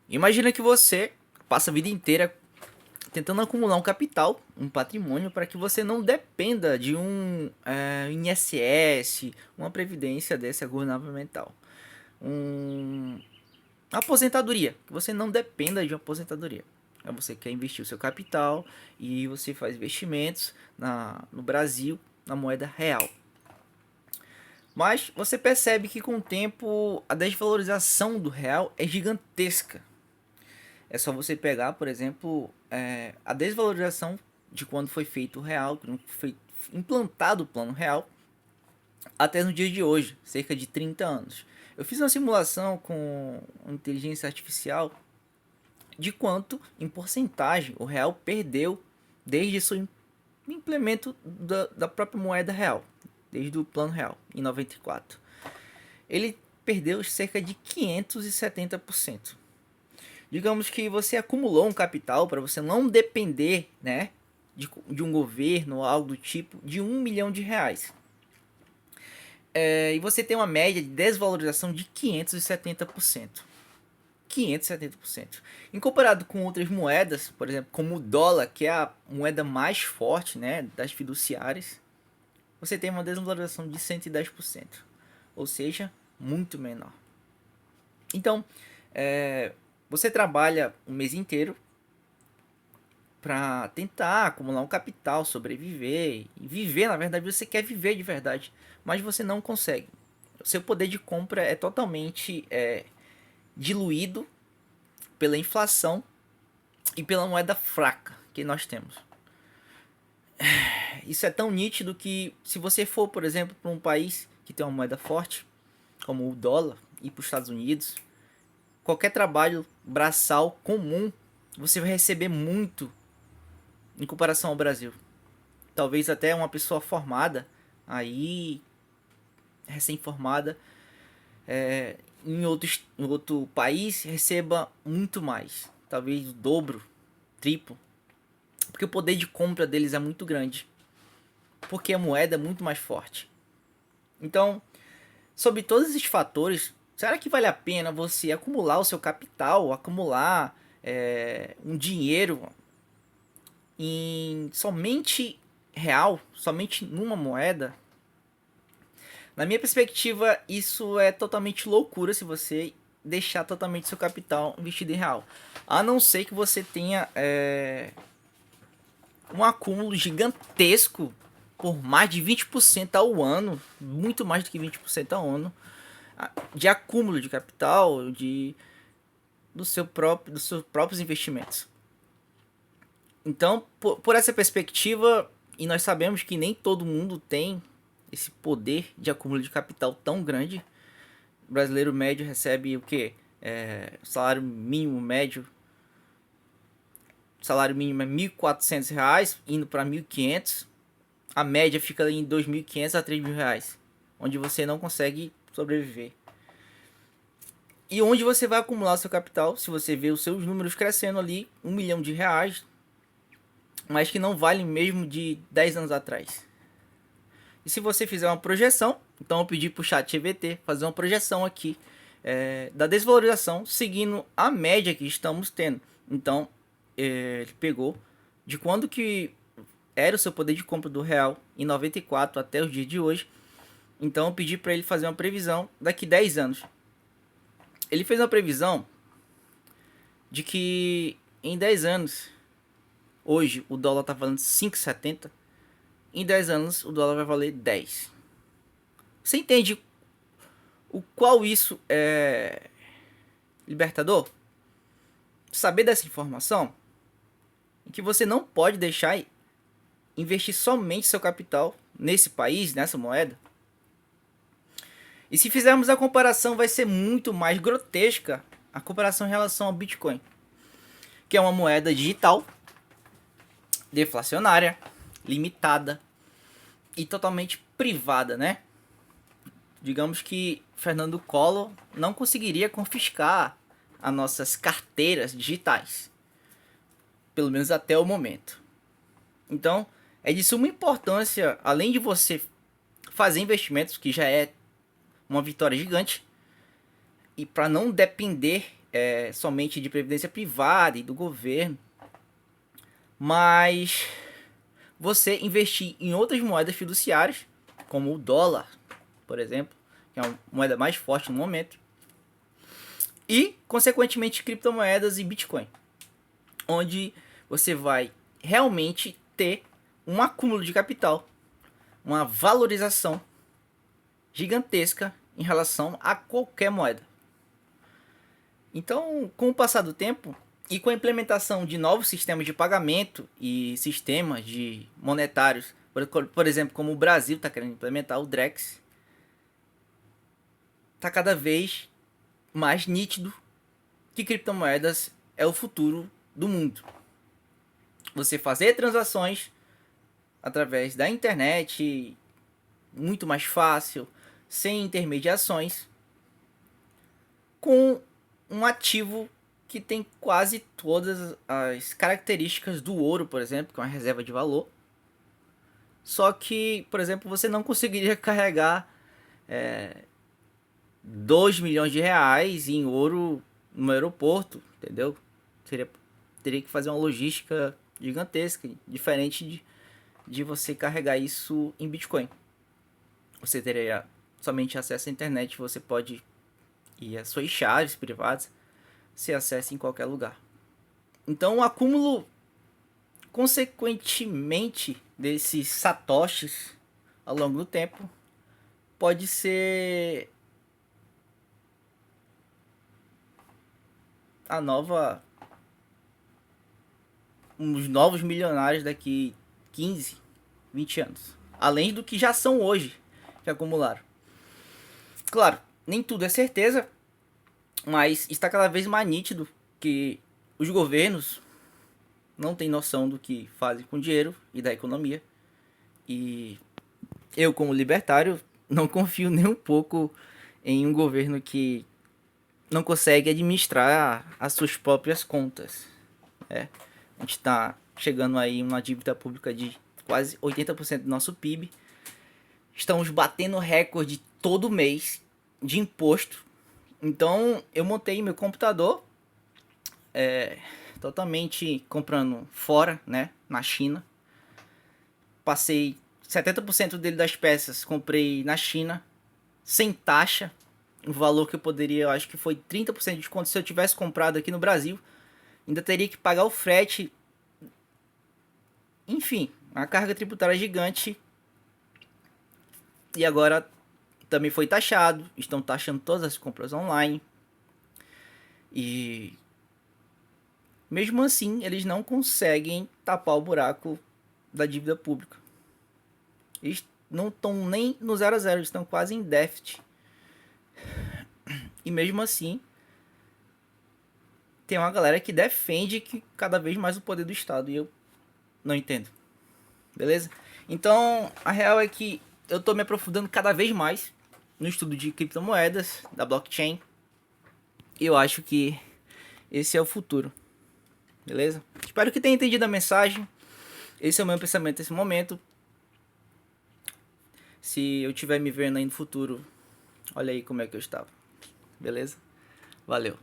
Imagina que você passa a vida inteira tentando acumular um capital, um patrimônio, para que você não dependa de um INSS, uma previdência dessa governamental. Um, uma aposentadoria, que você não dependa de uma aposentadoria. Aí você quer investir o seu capital e você faz investimentos no Brasil na moeda real. Mas você percebe que com o tempo a desvalorização do real é gigantesca. É só você pegar, por exemplo, a desvalorização de quando foi feito o real, quando foi implantado o plano real, até no dia de hoje, cerca de 30 anos. Eu fiz uma simulação com inteligência artificial de quanto, em porcentagem, o real perdeu desde seu implemento da própria moeda real, desde o plano real, em 94. Ele perdeu cerca de 570%. Digamos que você acumulou um capital para você não depender, né, de um governo ou algo do tipo, de R$ 1 milhão. E você tem uma média de desvalorização de 570%. 570%. Em comparado com outras moedas, por exemplo, como o dólar, que é a moeda mais forte, né, das fiduciárias, você tem uma desvalorização de 110%. Ou seja, muito menor. Então, você trabalha um mês inteiro para tentar acumular um capital, sobreviver e viver. Na verdade, você quer viver de verdade, mas você não consegue. O seu poder de compra é totalmente diluído pela inflação e pela moeda fraca que nós temos. Isso é tão nítido que se você for, por exemplo, para um país que tem uma moeda forte, como o dólar, e para os Estados Unidos, qualquer trabalho braçal comum, você vai receber muito em comparação ao Brasil. Talvez até uma pessoa formada, aí recém-formada, em outro país receba muito mais. Talvez o dobro, triplo. Porque o poder de compra deles é muito grande. Porque a moeda é muito mais forte. Então, sobre todos esses fatores, será que vale a pena você acumular o seu capital, acumular um dinheiro em somente real, somente numa moeda? Na minha perspectiva, isso é totalmente loucura se você deixar totalmente seu capital investido em real. A não ser que você tenha um acúmulo gigantesco por mais de 20% ao ano, muito mais do que 20% ao ano, de acúmulo de capital, dos seus próprios investimentos. Então, por essa perspectiva, e nós sabemos que nem todo mundo tem esse poder de acúmulo de capital tão grande. O brasileiro médio recebe o quê? Salário mínimo médio. Salário mínimo é R$ 1.400, indo para 1.500. A média fica em 2.500 a R$ 3.000, onde você não consegue sobreviver. E onde você vai acumular seu capital, se você vê os seus números crescendo ali, R$ 1 milhão, mas que não valem mesmo de 10 anos atrás. E se você fizer uma projeção, então eu pedi para o ChatGPT fazer uma projeção aqui da desvalorização, seguindo a média que estamos tendo. Então, ele pegou de quando que era o seu poder de compra do real em 94 até os dias de hoje. Então eu pedi para ele fazer uma previsão daqui 10 anos. Ele fez uma previsão de que em 10 anos, hoje o dólar está valendo 5,70, em 10 anos o dólar vai valer 10. Você entende o qual isso é libertador? Saber dessa informação, que você não pode deixar investir somente seu capital nesse país, nessa moeda. E se fizermos a comparação, vai ser muito mais grotesca a comparação em relação ao Bitcoin, que é uma moeda digital, deflacionária, limitada e totalmente privada, né? Digamos que Fernando Collor não conseguiria confiscar as nossas carteiras digitais, pelo menos até o momento. Então, é de suma importância, além de você fazer investimentos, que já é uma vitória gigante, e para não depender somente de previdência privada e do governo, mas você investir em outras moedas fiduciárias, como o dólar, por exemplo, que é a moeda mais forte no momento, e, consequentemente, criptomoedas e Bitcoin, onde você vai realmente ter um acúmulo de capital, uma valorização gigantesca em relação a qualquer moeda. Então, com o passar do tempo e com a implementação de novos sistemas de pagamento e sistemas de monetários, por exemplo, como o Brasil está querendo implementar o Drex, está cada vez mais nítido que criptomoedas é o futuro do mundo. Você fazer transações através da internet, muito mais fácil, sem intermediações, com um ativo que tem quase todas as características do ouro, por exemplo, que é uma reserva de valor. Só que, por exemplo, você não conseguiria carregar 2 milhões de reais em ouro no aeroporto, entendeu? Teria que fazer uma logística gigantesca, diferente de você carregar isso em Bitcoin. Você teria somente acesso à internet, você pode ir às suas chaves privadas, se acessa em qualquer lugar. Então o acúmulo, consequentemente, desses satoshis ao longo do tempo, pode ser os novos milionários daqui 15, 20 anos. Além do que já são hoje, que acumularam. Claro, nem tudo é certeza, mas está cada vez mais nítido que os governos não têm noção do que fazem com o dinheiro e da economia. E eu, como libertário, não confio nem um pouco em um governo que não consegue administrar as suas próprias contas. A gente está chegando aí uma dívida pública de quase 80% do nosso PIB. Estamos batendo recorde todo mês de imposto. Então eu montei meu computador totalmente comprando fora, né, na China. Passei 70% dele das peças, comprei na China, sem taxa. Um valor que eu poderia, eu acho que foi 30% de desconto se eu tivesse comprado aqui no Brasil. Ainda teria que pagar o frete. Enfim, uma carga tributária gigante. E agora também foi taxado. Estão taxando todas as compras online. E mesmo assim, eles não conseguem tapar o buraco da dívida pública. Eles não estão nem no 0 a 0, eles estão quase em déficit. E mesmo assim, tem uma galera que defende que cada vez mais o poder do Estado. E eu não entendo. Beleza? Então, a real é que eu tô me aprofundando cada vez mais no estudo de criptomoedas, da blockchain. E eu acho que esse é o futuro. Beleza? Espero que tenha entendido a mensagem. Esse é o meu pensamento nesse momento. Se eu estiver me vendo aí no futuro, olha aí como é que eu estava. Beleza? Valeu.